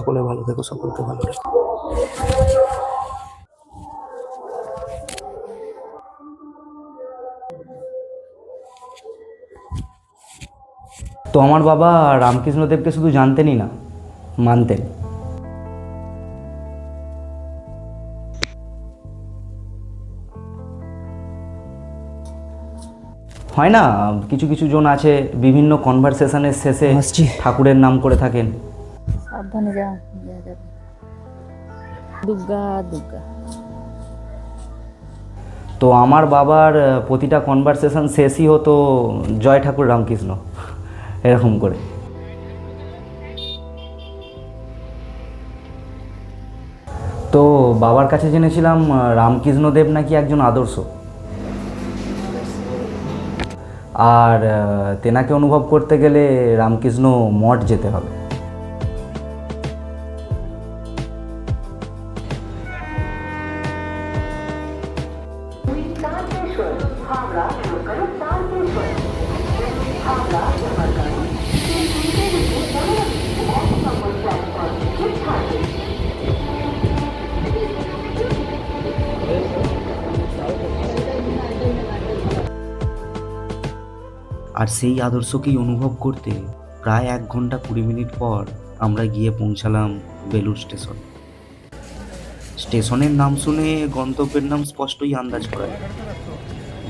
সকলে ভালো থেকো, সকলকে ভালো রেখো। তো আমার বাবা রামকৃষ্ণদেবকে শুধু জানতেনই না, মানতেন। হয় না, কিছু কিছু জন আছে বিভিন্ন কনভারসেশনের শেষে ঠাকুরের নাম করে থাকেন। সাবধানে যা, দুর্গা দুর্গা। তো আমার বাবার প্রতিটা কনভারসেশন শেষই হতো জয় ঠাকুর রামকৃষ্ণ, এরকম করে। তো বাবার কাছে জেনেছিলাম রামকৃষ্ণদেব নাকি একজন আদর্শ, আর তেনাকে অনুভব করতে গেলে রামকৃষ্ণ মঠ যেতে হবে। আর সেই আদর্শকেই অনুভব করতে প্রায় 1 ঘন্টা 20 মিনিট পর আমরা গিয়ে পৌঁছালাম বেলুড় স্টেশন। স্টেশনের নাম শুনে গন্তব্যের নাম স্পষ্টই আন্দাজ করা যায়,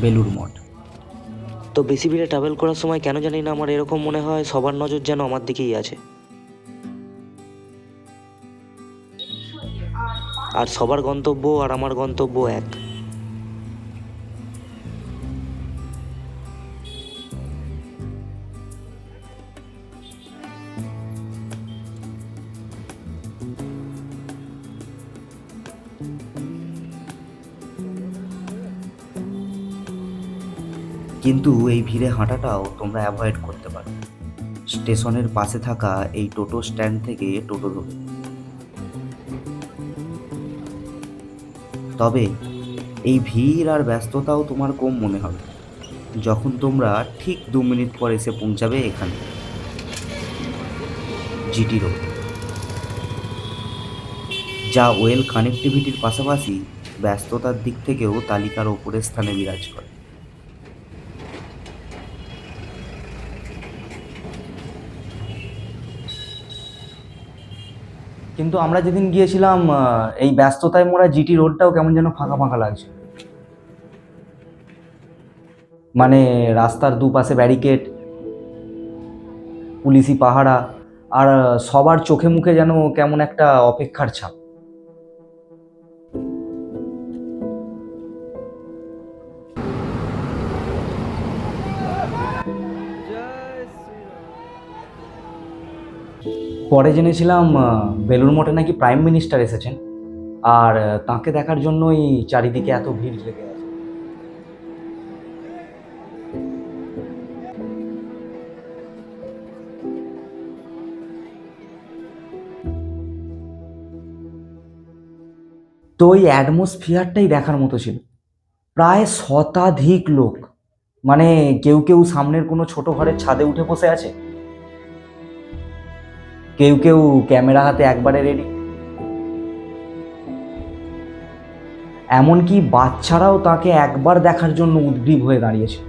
বেলুড় মঠ। তো বেশি ভিড়ে ট্রাভেল করার সময় কেন জানি না আমার এরকম মনে হয় সবার নজর যেন আমার দিকেই আছে, আর সবার গন্তব্য আর আমার গন্তব্য এক। কিন্তু এই ভিড়ে হাঁটাটাও তোমরা অ্যাভয়েড করতে পারো স্টেশনের পাশে থাকা এই টোটো স্ট্যান্ড থেকে টোটো ধরে। তবে এই ভিড় আর ব্যস্ততাও তোমার কম মনে হবে যখন তোমরা ঠিক 2 মিনিট পর এসে পৌঁছাবে এখানে, জিটি রোড, যা ওয়েল কানেক্টিভিটির পাশাপাশি ব্যস্ততার দিক থেকেও তালিকার ওপরের স্থানে বিরাজ করে। কিন্তু আমরা যেদিন গিয়েছিলাম এই ব্যস্ততায় মোড়া জিটি রোডটাও কেমন যেন ফাঁকা ফাঁকা লাগছে। মানে রাস্তার দুপাশে ব্যারিকেড, পুলিশি পাহারা, আর সবার চোখে মুখে যেন কেমন একটা অপেক্ষার ছাপ। পরে জেনেছিলাম বেলুড় মঠে নাকি প্রাইম মিনিস্টার এসেছেন, আর তাঁকে দেখার জন্যই চারিদিকে এত ভিড় লেগে আছে। তো ওই অ্যাটমসফিয়ারটাই দেখার মতো ছিল। প্রায় শতাধিক লোক, মানে কেউ কেউ সামনের কোনো ছোট ঘরের ছাদে উঠে বসে আছে, কেউ কেউ ক্যামেরা হাতে একবারে রেডি, এমনকি বাচ্চারাও তাকে একবার দেখার জন্য উদ্গ্রীব হয়ে দাঁড়িয়েছে।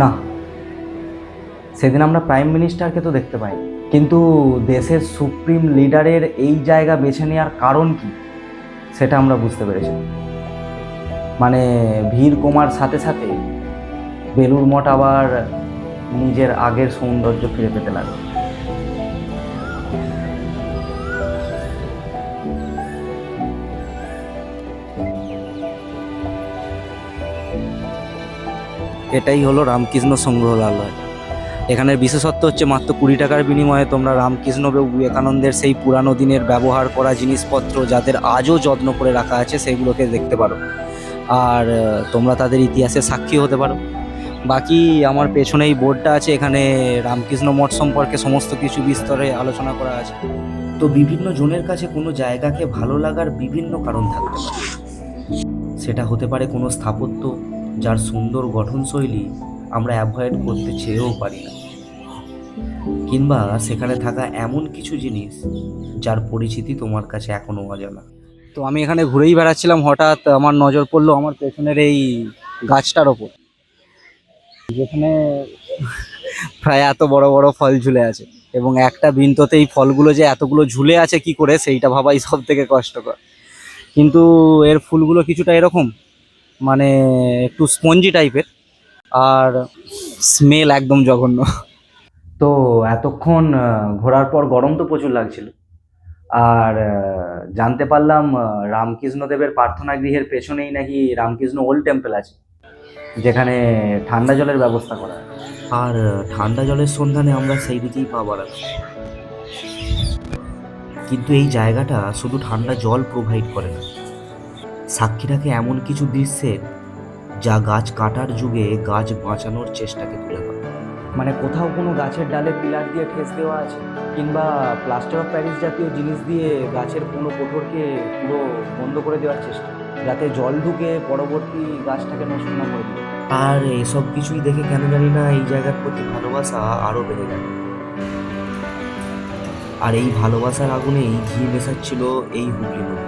না, সেদিন আমরা প্রাইম মিনিস্টারকে তো দেখতে পাই, কিন্তু দেশের সুপ্রিম লিডারের এই জায়গা বেছে নেওয়ার কারণ কি সেটা আমরা বুঝতে পেরেছি। মানে ভিড় কমার সাথে সাথে বেলুড় মঠ আবার নিজের আগের সৌন্দর্য ফিরে পেতে লাগলো। এটাই হলো রামকৃষ্ণ সংগ্রহালয়। এখানের বিশেষত্ব হচ্ছে মাত্র 20 টাকার বিনিময়ে তোমরা রামকৃষ্ণ বিবেকানন্দের সেই পুরানো দিনের ব্যবহার করা জিনিসপত্র যাদের আজও যত্ন করে রাখা আছে সেগুলোকে দেখতে পারো, আর তোমরা তাদের ইতিহাসের সাক্ষী হতে পারো। বাকি আমার পেছনেই বোর্ডটা আছে, এখানে রামকৃষ্ণ মঠ সম্পর্কে সমস্ত কিছু বিস্তরে আলোচনা করা আছে। তো বিভিন্ন জনের কাছে কোনো জায়গাকে ভালো লাগার বিভিন্ন কারণ থাকতে পারে। সেটা হতে পারে কোনো স্থাপত্য যার সুন্দর গঠনশৈলী আমরা অ্যাভয়েড করতে চেয়েও পারি না, কিংবা সেখানে থাকা এমন কিছু জিনিস যার পরিচিতি তোমার কাছে এখনো অজানা। তো আমি এখানে ঘুরেই বেড়াচ্ছিলাম, হঠাৎ আমার নজর পড়লো আমার পেছনের এই গাছটার ওপর, যেখানে প্রায় এত বড় বড় ফল ঝুলে আছে, এবং একটা বৃন্ততে এই ফলগুলো যে এতগুলো ঝুলে আছে কি করে সেইটা ভাবাই সব থেকে কষ্টকর। কিন্তু এর ফুলগুলো কিছুটা এরকম, মানে একটু স্পঞ্জি টাইপের, আর স্মেল একদম জঘন্য। তো এতক্ষণ ঘোরার পর গরম তো প্রচুর লাগছিল, আর জানতে পারলাম রামকৃষ্ণদেবের প্রার্থনা গৃহের পেছনেই নাকি রামকৃষ্ণ ওল্ড টেম্পল আছে, যেখানে ঠান্ডা জলের ব্যবস্থা করা হয়। আর ঠান্ডা জলের সন্ধানে আমরা সেই দিকেই পা বাড়াচ্ছি। কিন্তু এই জায়গাটা শুধু ঠান্ডা জল প্রোভাইড করে না, সাক্ষী রাখে এমন কিছু দৃশ্যের যা গাছ কাটার যুগে গাছ বাঁচানোর চেষ্টাকে তুলে ধরে। মানে কোথাও কোনো গাছের ডালে পিলার দিয়ে ঠেস দেওয়া আছে, কিংবা প্লাস্টার অফ প্যারিস জাতীয় জিনিস দিয়ে গাছের কোনো কোঠরকে পুরো বন্ধ করে দেওয়ার চেষ্টা, যাতে জল ঢুকে পরবর্তী গাছটাকে নষ্ট না করে দেয়। আর এসব কিছুই দেখে কেন জানি না এই জায়গার প্রতি ভালোবাসা আরও বেড়ে গেল। আর এই ভালোবাসার আগুনেই ঘি মেশাচ্ছিল এই হুগলি নদী,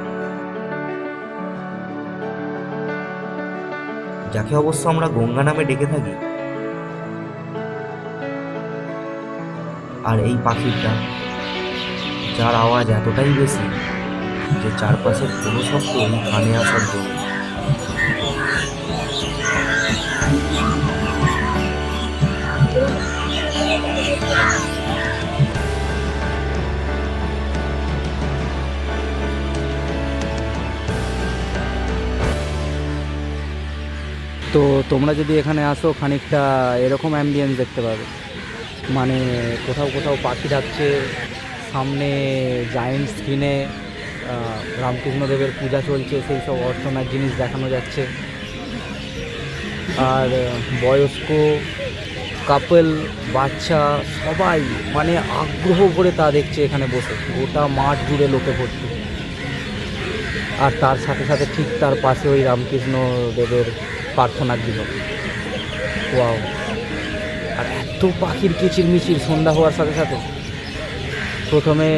যাকে অবশ্য আমরা গঙ্গা নামে ডেকে থাকি। আর এই পাখিটা, যার আওয়াজ এতটাই বেশি যে চারপাশের কোনো শব্দই কানে আসার জন্য। তো তোমরা যদি এখানে আসো, খানিকটা এরকম অ্যাম্বিয়েন্স দেখতে পাবে। মানে কোথাও কোথাও পাখি ডাকছে, সামনে জায়েন্ট স্ক্রিনে রামকৃষ্ণদেবের পূজা চলছে, সেই সব অর্চনার জিনিস দেখানো যাচ্ছে। আর বয়স্ক, কাপল, বাচ্চা সবাই মানে আগ্রহ করে তা দেখছে এখানে বসে। গোটা মাঠ জুড়ে লোকে ভর্তি, আর তার সাথে সাথে ঠিক তার পাশে ওই রামকৃষ্ণ দেবের প্রার্থনার গৃহ। ওয়াও! আর এত পাখির কিচিরমিচির সন্ধ্যা হওয়ার সাথে সাথে। প্রথমে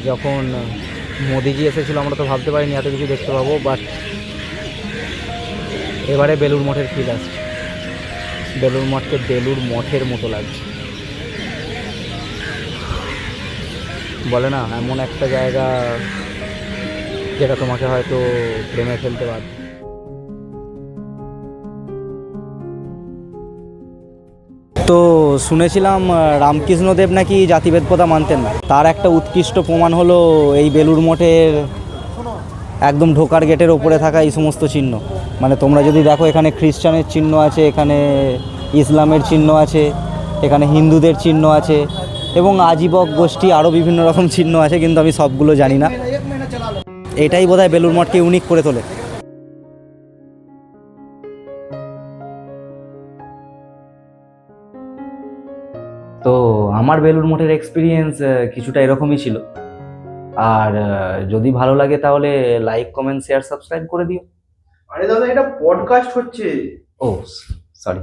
যখন মোদিজি এসেছিলো আমরা তো ভাবতে পারিনি এত কিছু দেখতে পাবো, বাট এবারে বেলুড় মঠের ফিল আসছে। বেলুড় মঠকে বেলুড় মঠের মতো লাগছে। বলে না, এমন একটা জায়গা যেটা তোমাকে হয়তো প্রেমে ফেলতে পারবে। তো শুনেছিলাম রামকৃষ্ণদেব নাকি জাতিভেদ প্রথা মানতেন না, তার একটা উৎকৃষ্ট প্রমাণ হলো এই বেলুড় মঠের একদম ঢোকার গেটের ওপরে থাকা এই সমস্ত চিহ্ন। মানে তোমরা যদি দেখো, এখানে খ্রিস্টানের চিহ্ন আছে, এখানে ইসলামের চিহ্ন আছে, এখানে হিন্দুদের চিহ্ন আছে, এবং আজীবক গোষ্ঠী আরও বিভিন্ন রকম চিহ্ন আছে, কিন্তু আমি সবগুলো জানি না। এটাই বোধহয় বেলুড় মঠকে ইউনিক করে তোলে। তো আমার বেলুড় মঠের এক্সপিরিয়েন্স কিছুটা এরকমই ছিল। আর যদি ভালো লাগে তাহলে লাইক, কমেন্ট, শেয়ার, সাবস্ক্রাইব করে দিও। আরে দাদা, এটা পডকাস্ট হচ্ছে। ও সরি।